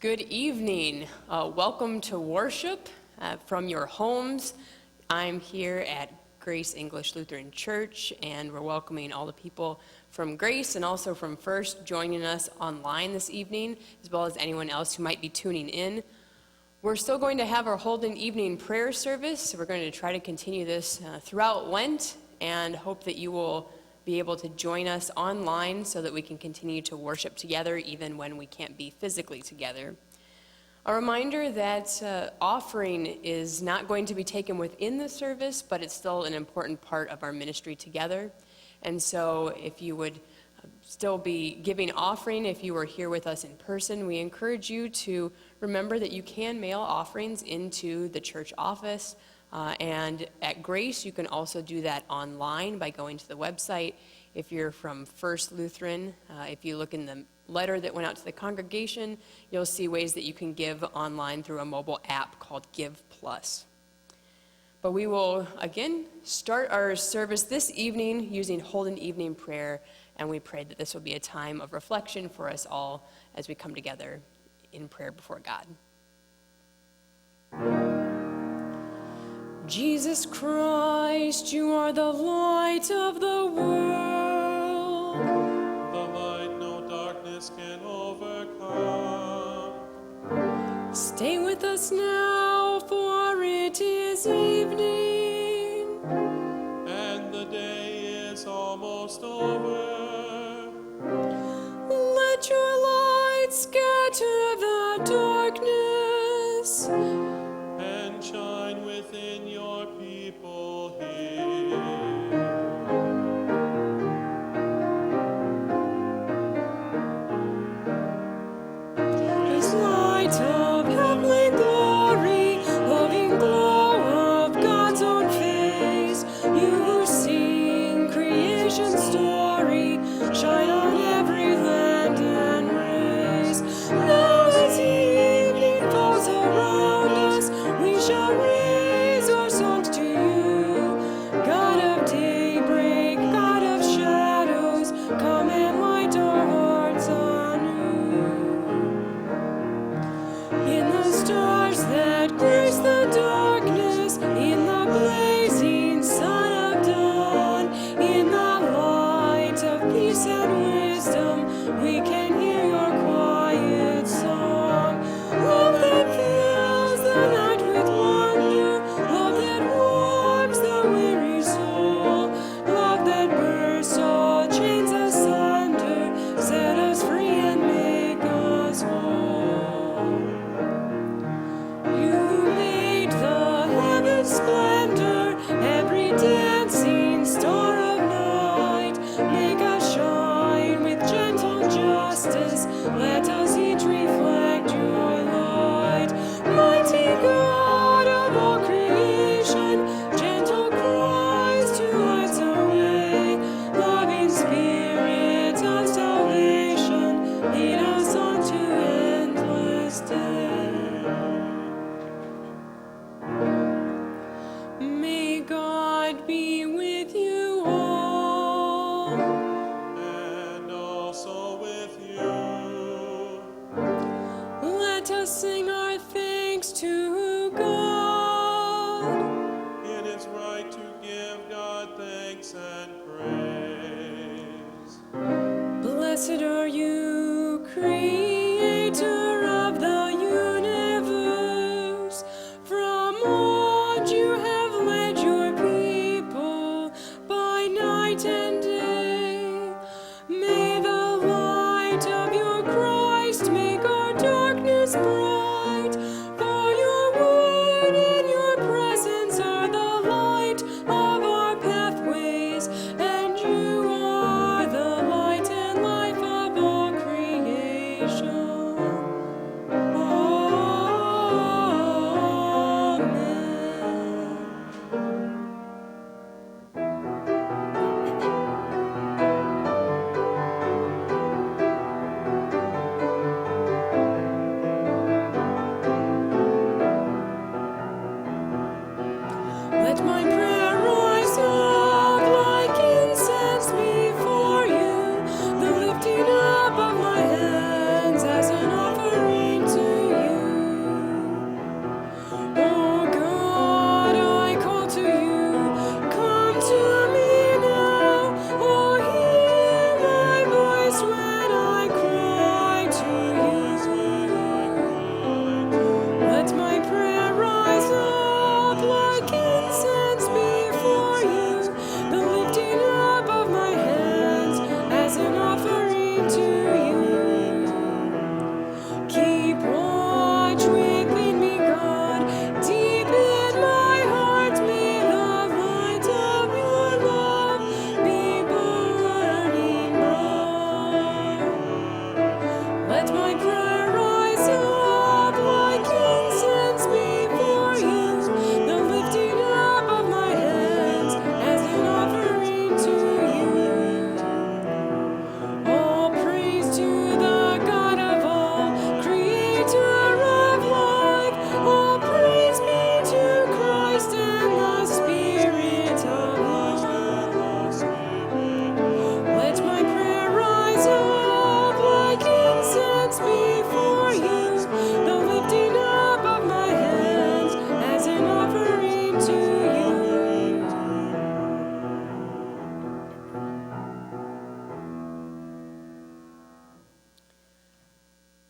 Good evening. Welcome to worship from your homes. I'm here at Grace English Lutheran Church, and we're welcoming all the people from Grace and also from First joining us online this evening, as well as anyone else who might be tuning in. We're still going to have our Holden evening prayer service, so we're going to try to continue this throughout Lent and hope that you will be able to join us online so that we can continue to worship together even when we can't be physically together. A reminder that offering is not going to be taken within the service, but it's still an important part of our ministry together. And so if you would still be giving offering, if you were here with us in person, we encourage you to remember that you can mail offerings into the church office. And at Grace, you can also do that online by going to the website. If you're from First Lutheran, if you look in the letter that went out to the congregation, you'll see ways that you can give online through a mobile app called Give Plus. But we will, again, start our service this evening using Holden evening prayer, and we pray that this will be a time of reflection for us all as we come together in prayer before God. Jesus Christ, you are the light of the world. The light no darkness can overcome. Stay with us now, for it is evening, And the day is almost over. Let your light scatter the darkness And shine within your people here. This light of heavenly glory, loving glow of God's own face, you who sing creation's story, shine on every land and race. Now as evening falls around us, we shall raise our songs to you. God of daybreak, God of shadows, come and light our hearts anew. In the stars that grace the darkness, in the blazing sun of dawn, in the light of peace and wisdom, we can hear your quiet song. Love that fills the night with wonder, love that warms the weary soul, love that bursts all chains asunder, set us free and make us whole. You made the heavens splendor, every dancing star of night. Make us shine with gentle justice, let us each reflect your light. Mighty God of all creation, gentle cries to lights our way. Loving Spirit of salvation, lead us on to endless day. May God be with you all. And also with you. Let us sing our thanks to God. It is right to give God thanks and praise. Blessed are you, Creator of the universe. From old you have led your people by night and day. May the light of your Christ make our darkness bright. For your word and your presence are the light of our pathways, and you are the light and life of all creation. Amen.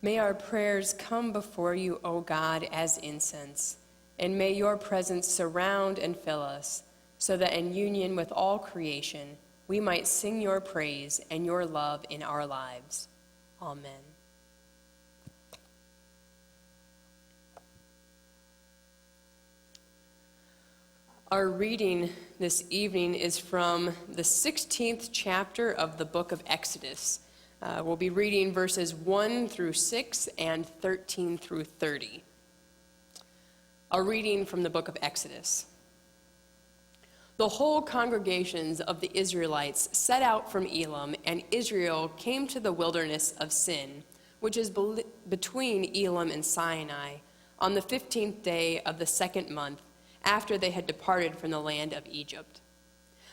May our prayers come before you, O God, as incense, and may your presence surround and fill us, so that in union with all creation, we might sing your praise and your love in our lives. Amen. Our reading this evening is from the 16th chapter of the book of Exodus. We'll be reading verses 1 through 6 and 13 through 30. A reading from the book of Exodus. The whole congregations of the Israelites set out from Elim, and Israel came to the wilderness of Sin, which is between Elim and Sinai, on the 15th day of the second month, after they had departed from the land of Egypt.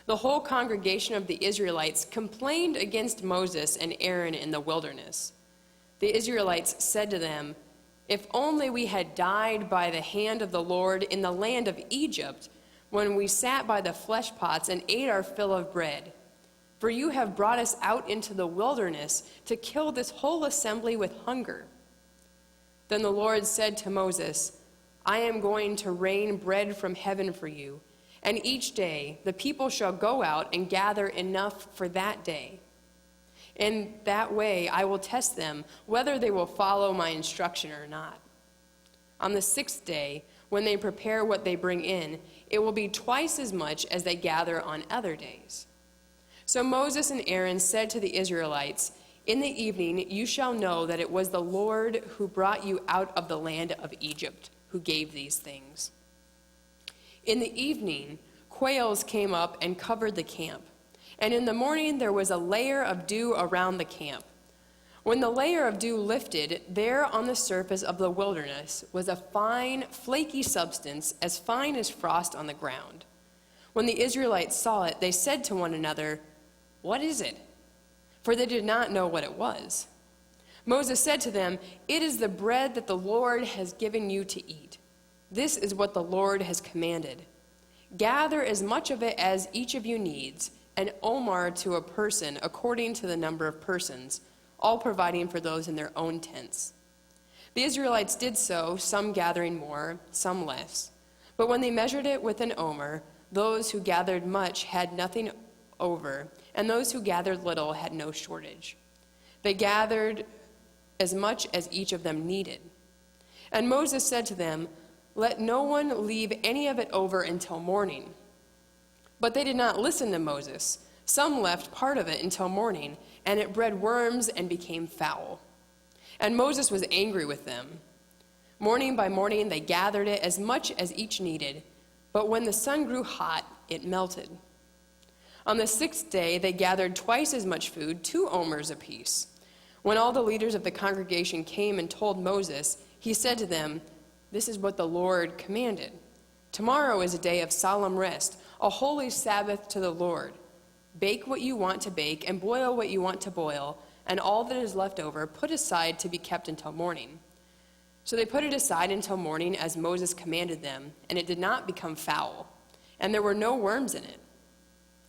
The whole congregation of the Israelites complained against Moses and Aaron in the wilderness. The Israelites said to them, "If only we had died by the hand of the Lord in the land of Egypt, when we sat by the flesh pots and ate our fill of bread. For you have brought us out into the wilderness to kill this whole assembly with hunger." Then the Lord said to Moses, "I am going to rain bread from heaven for you, and each day the people shall go out and gather enough for that day. In that way I will test them whether they will follow my instruction or not. On the sixth day, when they prepare what they bring in, it will be twice as much as they gather on other days." So Moses and Aaron said to the Israelites, "In the evening you shall know that it was the Lord who brought you out of the land of Egypt, who gave these things." In the evening, quails came up and covered the camp, and in the morning there was a layer of dew around the camp. When the layer of dew lifted, there on the surface of the wilderness was a fine, flaky substance, as fine as frost on the ground. When the Israelites saw it, they said to one another, "What is it?" For they did not know what it was. Moses said to them, "It is the bread that the Lord has given you to eat. This is what the Lord has commanded. Gather as much of it as each of you needs, an omer to a person according to the number of persons, all providing for those in their own tents." The Israelites did so, some gathering more, some less. But when they measured it with an omer, those who gathered much had nothing over, and those who gathered little had no shortage. They gathered as much as each of them needed. And Moses said to them, "Let no one leave any of it over until morning." But they did not listen to Moses. Some left part of it until morning, and it bred worms and became foul. And Moses was angry with them. Morning by morning they gathered it as much as each needed, but when the sun grew hot, it melted. On the sixth day they gathered twice as much food, 2 omers apiece. When all the leaders of the congregation came and told Moses, he said to them, "This is what the Lord commanded. Tomorrow is a day of solemn rest, a holy Sabbath to the Lord. Bake what you want to bake and boil what you want to boil, and all that is left over put aside to be kept until morning." So they put it aside until morning as Moses commanded them, and it did not become foul, and there were no worms in it.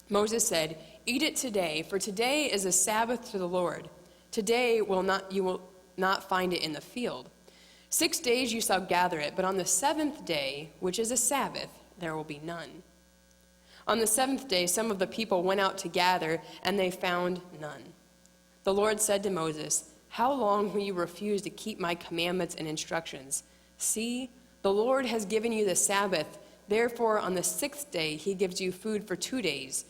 Moses said, "Eat it today, for today is a Sabbath to the Lord. Today you will not find it in the field. 6 days you shall gather it, but on the seventh day, which is a Sabbath, there will be none." On the seventh day, some of the people went out to gather, and they found none. The Lord said to Moses, "How long will you refuse to keep my commandments and instructions? See, the Lord has given you the Sabbath. Therefore, on the sixth day, he gives you food for 2 days.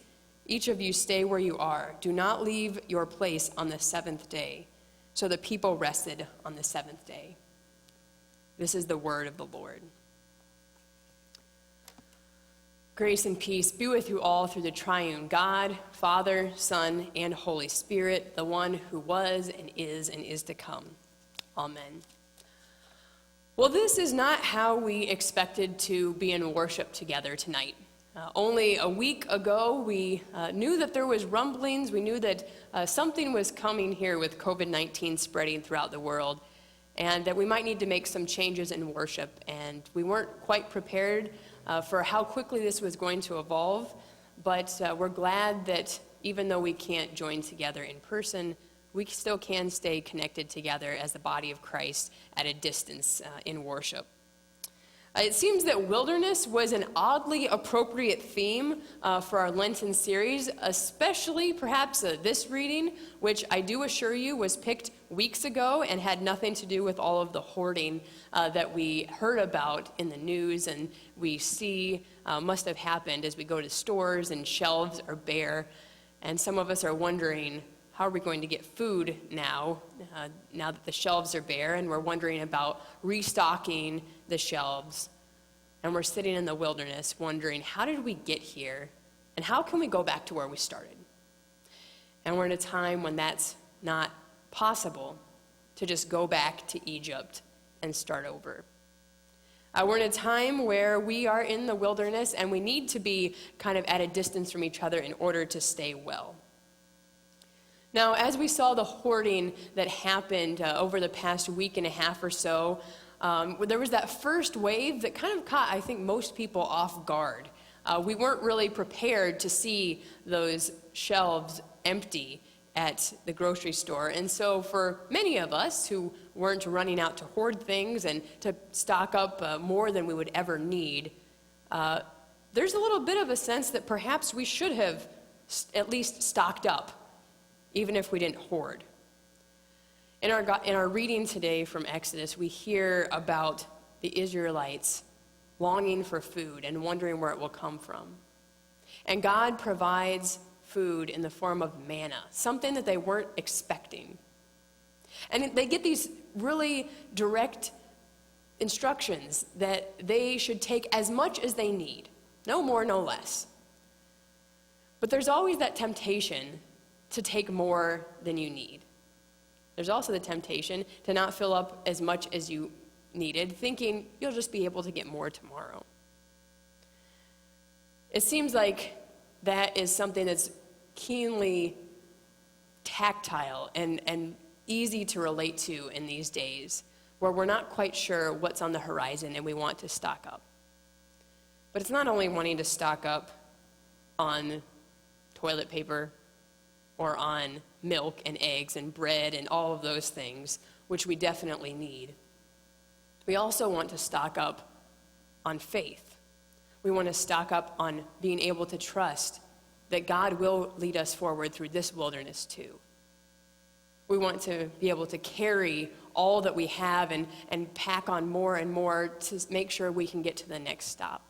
Each of you stay where you are. Do not leave your place on the seventh day." So the people rested on the seventh day. This is the word of the Lord. Grace and peace be with you all through the triune God, Father, Son, and Holy Spirit, the one who was and is to come. Amen. Well, this is not how we expected to be in worship together tonight. Only a week ago, we knew that there was rumblings. We knew that something was coming here with COVID-19 spreading throughout the world, and that we might need to make some changes in worship. And we weren't quite prepared for how quickly this was going to evolve, but we're glad that even though we can't join together in person, we still can stay connected together as the body of Christ at a distance in worship. It seems that wilderness was an oddly appropriate theme for our Lenten series, especially perhaps this reading, which I do assure you was picked weeks ago and had nothing to do with all of the hoarding that we heard about in the news and we see must have happened as we go to stores and shelves are bare. And some of us are wondering, how are we going to get food now that the shelves are bare, and we're wondering about restocking the shelves. And we're sitting in the wilderness wondering, how did we get here? And how can we go back to where we started? And we're in a time when that's not possible, to just go back to Egypt and start over. We're in a time where we are in the wilderness and we need to be kind of at a distance from each other in order to stay well. Now, as we saw the hoarding that happened over the past week and a half or so, there was that first wave that kind of caught, I think, most people off guard. We weren't really prepared to see those shelves empty at the grocery store. And so for many of us who weren't running out to hoard things and to stock up more than we would ever need, there's a little bit of a sense that perhaps we should have at least stocked up, even if we didn't hoard. In our reading today from Exodus, we hear about the Israelites longing for food and wondering where it will come from. And God provides food in the form of manna, something that they weren't expecting. And they get these really direct instructions that they should take as much as they need, no more, no less. But there's always that temptation to take more than you need. There's also the temptation to not fill up as much as you needed, thinking you'll just be able to get more tomorrow. It seems like that is something that's keenly tactile and easy to relate to in these days, where we're not quite sure what's on the horizon and we want to stock up. But it's not only wanting to stock up on toilet paper or on milk and eggs and bread and all of those things, which we definitely need. We also want to stock up on faith. We want to stock up on being able to trust that God will lead us forward through this wilderness too. We want to be able to carry all that we have and pack on more and more to make sure we can get to the next stop.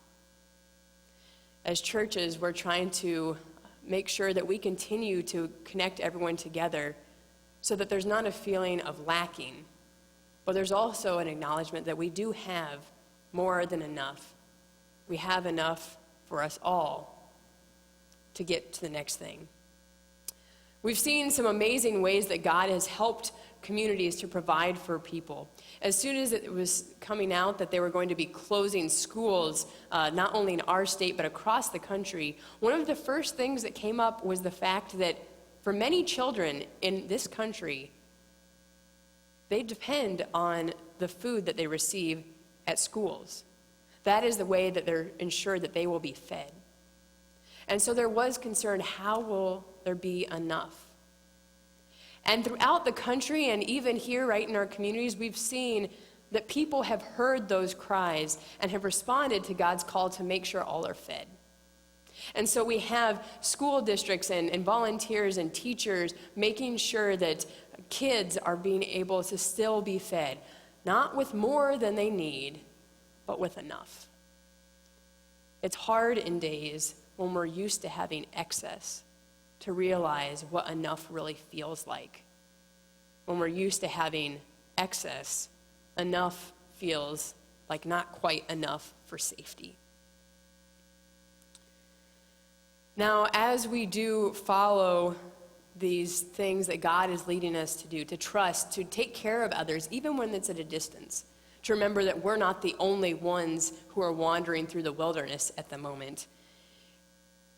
As churches, we're trying to make sure that we continue to connect everyone together so that there's not a feeling of lacking, but there's also an acknowledgement that we do have more than enough. We have enough for us all to get to the next thing. We've seen some amazing ways that God has helped communities to provide for people. As soon as it was coming out that they were going to be closing schools, not only in our state but across the country, one of the first things that came up was the fact that for many children in this country, they depend on the food that they receive at schools. That is the way that they're ensured that they will be fed. And so there was concern, how will there be enough? And throughout the country and even here right in our communities, we've seen that people have heard those cries and have responded to God's call to make sure all are fed. And so we have school districts and volunteers and teachers making sure that kids are being able to still be fed, not with more than they need, but with enough. It's hard in days when we're used to having excess to realize what enough really feels like. When we're used to having excess, enough feels like not quite enough for safety. Now, as we do follow these things that God is leading us to do, to trust, to take care of others, even when it's at a distance, to remember that we're not the only ones who are wandering through the wilderness at the moment.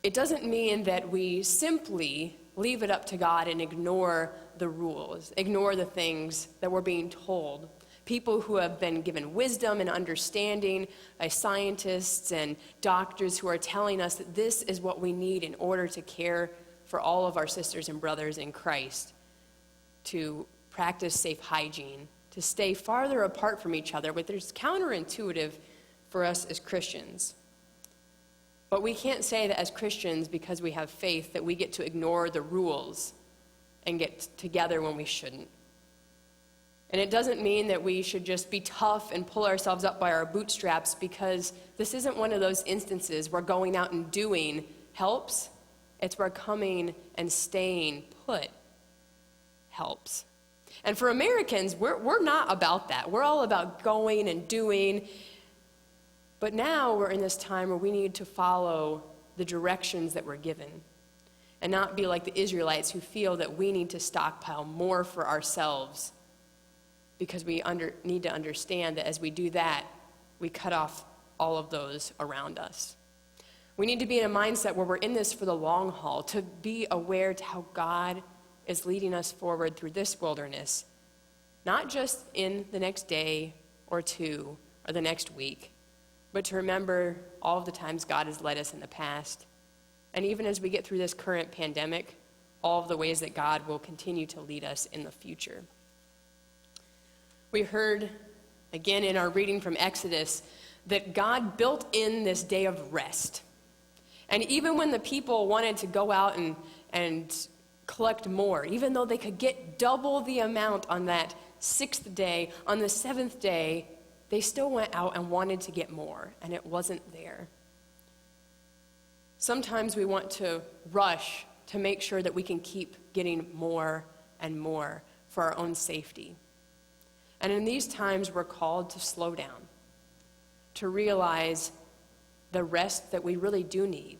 It doesn't mean that we simply leave it up to God and ignore the rules, ignore the things that we're being told. People who have been given wisdom and understanding by scientists and doctors who are telling us that this is what we need in order to care for all of our sisters and brothers in Christ. to practice safe hygiene, to stay farther apart from each other, which is counterintuitive for us as Christians. But we can't say that as Christians, because we have faith, that we get to ignore the rules and get together when we shouldn't. And it doesn't mean that we should just be tough and pull ourselves up by our bootstraps, because this isn't one of those instances where going out and doing helps. It's where coming and staying put helps. And for Americans, we're not about that. We're all about going and doing. But now we're in this time where we need to follow the directions that we're given and not be like the Israelites who feel that we need to stockpile more for ourselves, because we need to understand that as we do that, we cut off all of those around us. We need to be in a mindset where we're in this for the long haul, to be aware to how God is leading us forward through this wilderness, not just in the next day or two or the next week, but to remember all of the times God has led us in the past. And even as we get through this current pandemic, all of the ways that God will continue to lead us in the future. We heard, again in our reading from Exodus, that God built in this day of rest. And even when the people wanted to go out and collect more, even though they could get double the amount on that 6th day, on the 7th day, they still went out and wanted to get more, and it wasn't there. Sometimes we want to rush to make sure that we can keep getting more and more for our own safety. And in these times, we're called to slow down, to realize the rest that we really do need,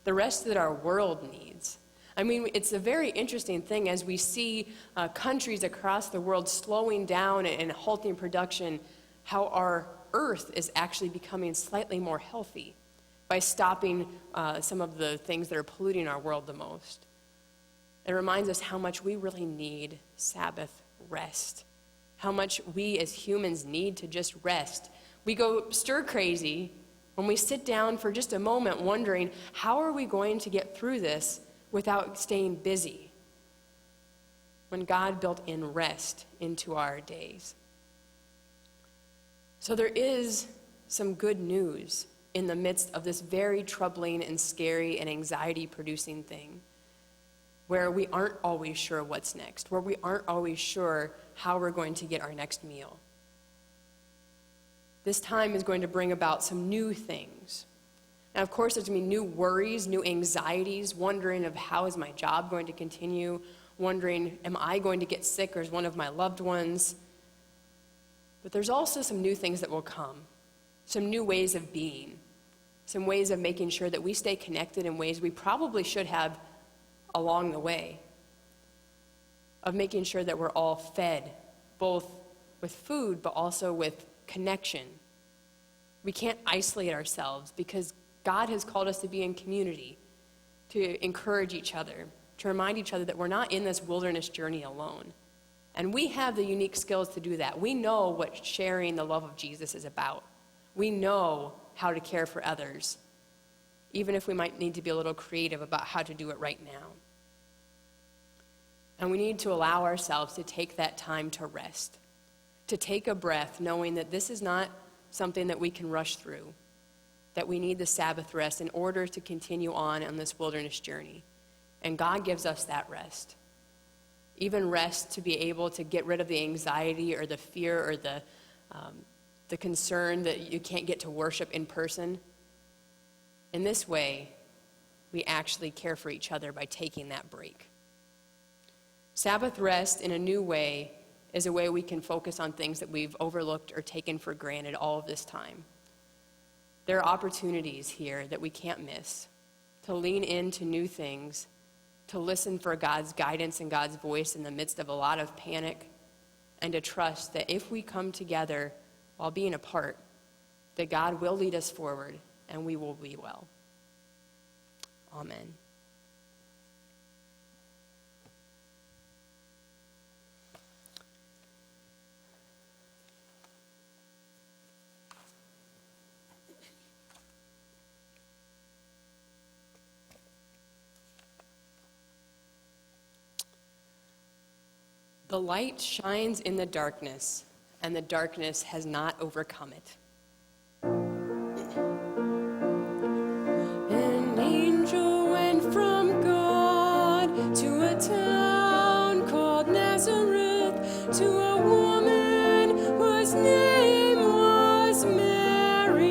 the rest that our world needs. I mean, it's a very interesting thing as we see countries across the world slowing down and halting production, how our earth is actually becoming slightly more healthy by stopping some of the things that are polluting our world the most. It reminds us how much we really need Sabbath rest, how much we as humans need to just rest. We go stir crazy when we sit down for just a moment wondering, how are we going to get through this without staying busy? When God built in rest into our days. So there is some good news in the midst of this very troubling and scary and anxiety-producing thing, where we aren't always sure what's next, where we aren't always sure how we're going to get our next meal. This time is going to bring about some new things. And of course, there's going to be new worries, new anxieties, wondering of how is my job going to continue, wondering, am I going to get sick or is one of my loved ones? But there's also some new things that will come, some new ways of being, some ways of making sure that we stay connected in ways we probably should have along the way, of making sure that we're all fed, both with food, but also with connection. We can't isolate ourselves because God has called us to be in community, to encourage each other, to remind each other that we're not in this wilderness journey alone. And we have the unique skills to do that. We know what sharing the love of Jesus is about. We know how to care for others, even if we might need to be a little creative about how to do it right now. And we need to allow ourselves to take that time to rest, to take a breath, knowing that this is not something that we can rush through, that we need the Sabbath rest in order to continue on this wilderness journey. And God gives us that rest. Even rest to be able to get rid of the anxiety or the fear or the concern that you can't get to worship in person. In this way, we actually care for each other by taking that break. Sabbath rest in a new way is a way we can focus on things that we've overlooked or taken for granted all of this time. There are opportunities here that we can't miss to lean into new things, to listen for God's guidance and God's voice in the midst of a lot of panic, and to trust that if we come together while being apart, that God will lead us forward and we will be well. Amen. The light shines in the darkness, and the darkness has not overcome it. An angel went from God to a town called Nazareth, to a woman whose name was Mary.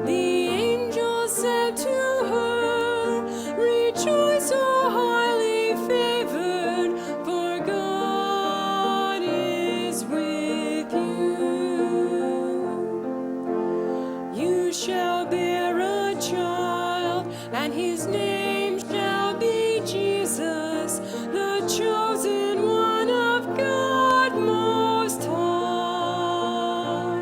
The angel said to her, "Rejoice, O highly favored, for God is with you. You shall bear a child, and his name shall be Jesus, the chosen one of God Most High."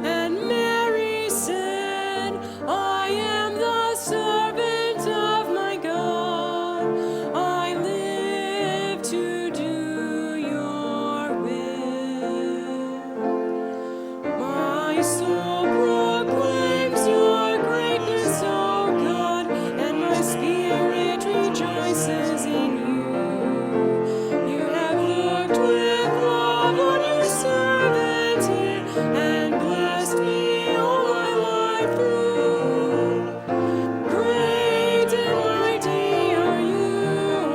And Mary said, "I am the servant of my God. I live to do your will. My soul proclaims your greatness, O God, and my spirit rejoices in you. You have looked with love on your servant here, and blessed me all my life through. Great and mighty are you,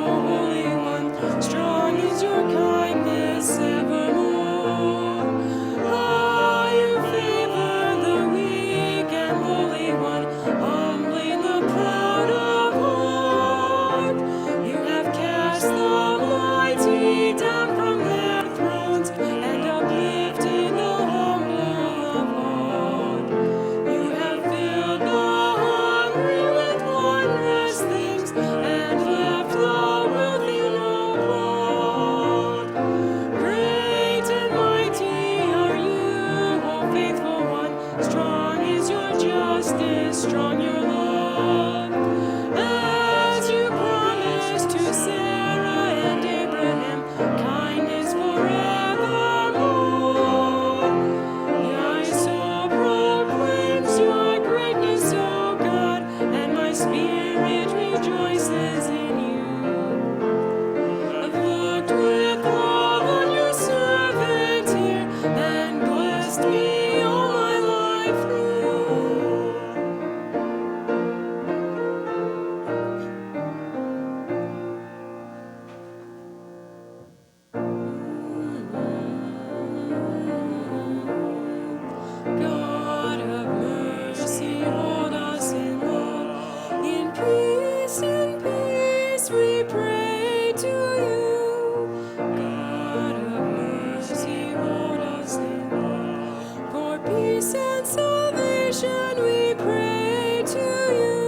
O Holy One. Strong is your kindness evermore. Ah, you favor the weak and lowly one, humbling the proud of heart. You have cast the mighty down from their thrones, and uplifted the humble of heart. You have filled the hungry with wondrous things, and left the wealthy no want. Great and mighty are you, O faithful one. Strong is your justice, strong your love. As you promised to Sarah and Abraham, kindness forevermore. My soul proclaims your greatness, O God, and my spirit rejoices in you. I've looked with love on your servant here, and blessed me all my life through. God of mercy, hold us in love. In peace we pray to you. God of mercy, hold us in love. For peace and salvation we pray to you.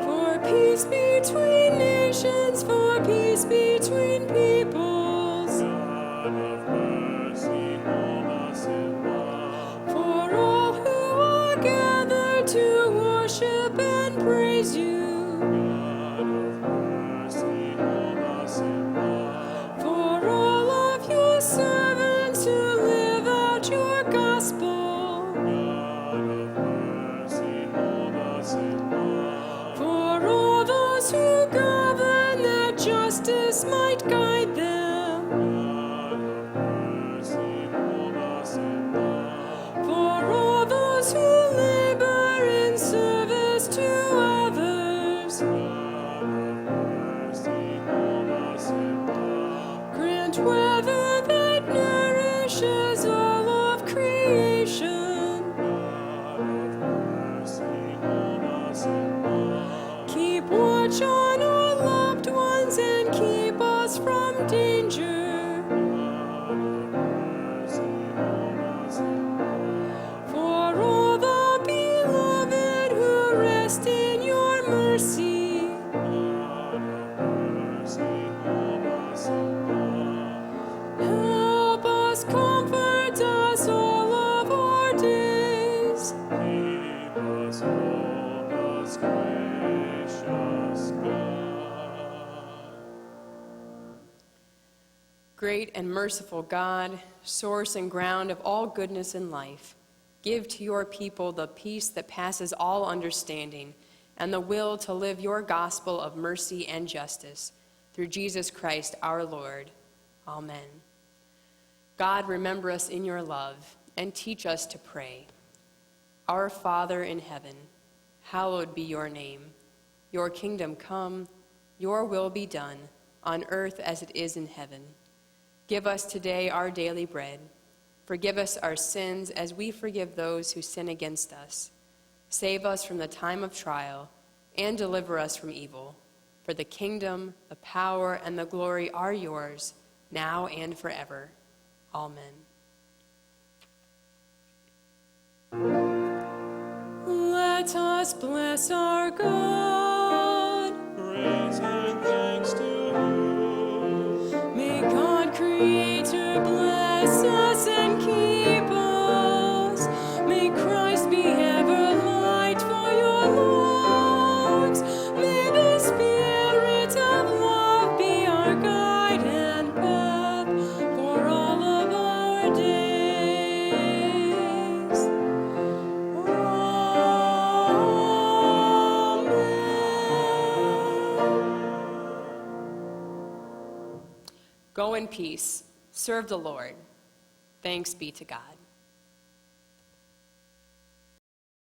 For peace between nations, for peace between peoples. For all who are gathered to worship and praise you. For all of your servants who live out your gospel. For all those who govern, that justice might guide them. For all those who labor in service to others. Grant weather that nourishes all of creation. Keep watch on our loved ones and keep us from danger. For all the beloved who rest in your mercy. Help us, comfort us all of our days. Great and merciful God, source and ground of all goodness in life, give to your people the peace that passes all understanding, and the will to live your gospel of mercy and justice, through Jesus Christ our Lord. Amen. God, remember us in your love and teach us to pray. Our Father in heaven, hallowed be your name. Your kingdom come, your will be done, on earth as it is in heaven. Give us today our daily bread. Forgive us our sins as we forgive those who sin against us. Save us from the time of trial and deliver us from evil. For the kingdom, the power, and the glory are yours, now and forever. Amen. Let us bless our God. Praise and thanks to you. May God, Creator, bless us and keep us. May Christ be ever light for your lives. May the Spirit of love be our guide and path for all of our days. Amen. Go in peace. Serve the Lord. Thanks be to God.